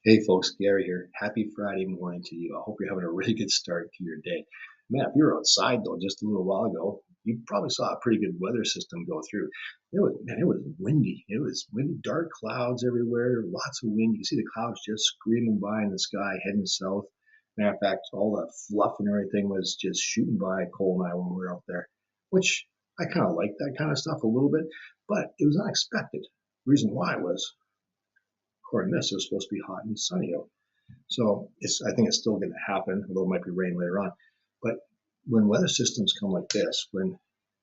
Hey folks, Gary here. Happy Friday morning to you. I hope you're having a really good start to your day. Man, if you were outside though just a little while ago, you probably saw a pretty good weather system go through. It was windy. It was windy, dark clouds everywhere, lots of wind. You can see the clouds just screaming by in the sky, heading south. Matter of fact, all the fluff and everything was just shooting by Cole and I when we were out there, which I kind of like that kind of stuff a little bit, but it was unexpected. Reason why was, according to this, it was supposed to be hot and sunny out. So I think it's still going to happen, although it might be rain later on. But when weather systems come like this, when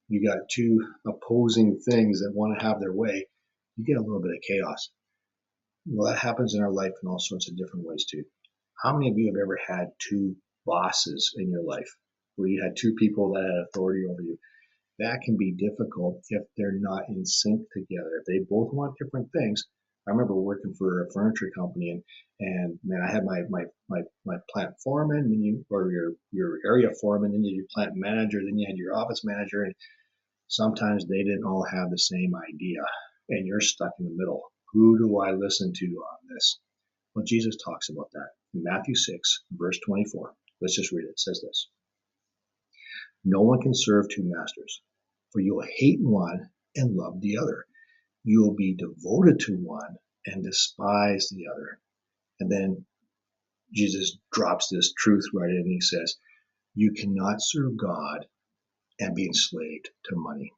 you got two opposing things that want to have their way, you get a little bit of chaos. Well, that happens in our life in all sorts of different ways too. How many of you have ever had two bosses in your life where you had two people that had authority over you? That can be difficult if they're not in sync together. If they both want different things. I remember working for a furniture company, and man, I had my plant foreman, then you or your area foreman, then you had your plant manager, then you had your office manager, and sometimes they didn't all have the same idea, and you're stuck in the middle. Who do I listen to on this? Well, Jesus talks about that in Matthew 6, verse 24. Let's just read it. It says this: No one can serve two masters, for you will hate one and love the other. You will be devoted to one and despise the other. And then Jesus drops this truth right in and he says, you cannot serve God and be enslaved to money.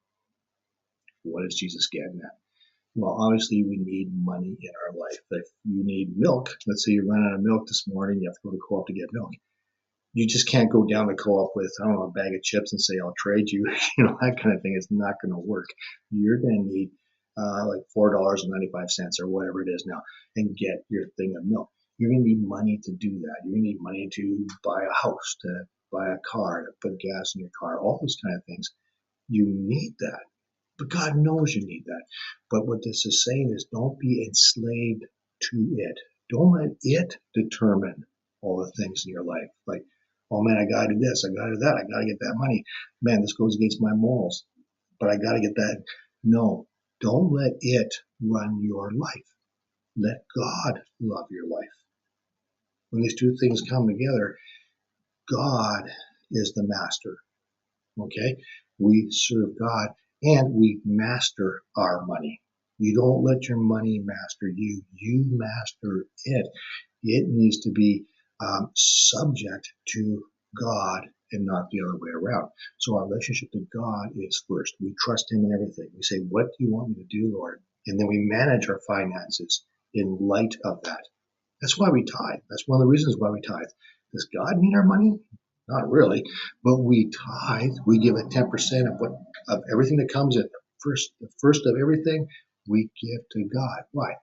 What is Jesus getting at? Well, obviously we need money in our life. If you need milk, let's say you run out of milk this morning, you have to go to Co-op to get milk. You just can't go down to Co-op with, I don't know, a bag of chips and say, I'll trade you. That kind of thing is not going to work. You're going to need like $4.95 or whatever it is now and get your thing of milk. You're going to need money to do that. You're going to need money to buy a house, to buy a car, to put gas in your car, all those kind of things. You need that. But God knows you need that. But what this is saying is don't be enslaved to it. Don't let it determine all the things in your life. Like, oh man, I gotta do this, I gotta do that, I gotta get that money. Man, this goes against my morals, but I gotta get that. No, don't let it run your life. Let God love your life. When these two things come together, God is the master. Okay? We serve God and we master our money. You don't let your money master you. You master it. It needs to be subject to God and not the other way around. So our relationship to God is first. We trust Him in everything. We say, what do you want me to do, Lord? And then we manage our finances in light of that. That's why we tithe. That's one of the reasons why we tithe. Does God need our money? Not really, but we tithe. We give it 10% of everything that comes in. The first of everything we give to God. Why?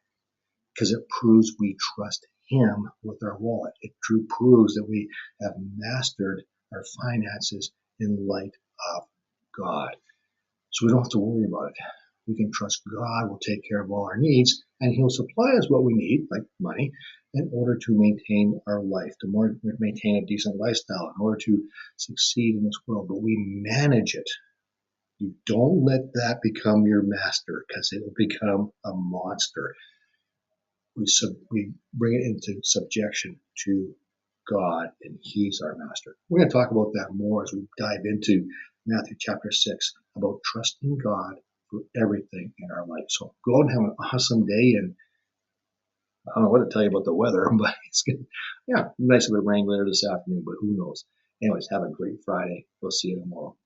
Because it proves we trust Him with our wallet. It proves that we have mastered our finances in light of God. So we don't have to worry about it. We can trust God will take care of all our needs, and He'll supply us what we need, like money, in order to maintain our life, to maintain a decent lifestyle, in order to succeed in this world. But we manage it. You don't let that become your master, because it will become a monster. We bring it into subjection to God, and He's our master. We're going to talk about that more as we dive into Matthew chapter 6 about trusting God for everything in our life. So go out and have an awesome day. And I don't know what to tell you about the weather, but it's good. Yeah, nice of it rain later this afternoon, but who knows? Anyways, have a great Friday. We'll see you tomorrow.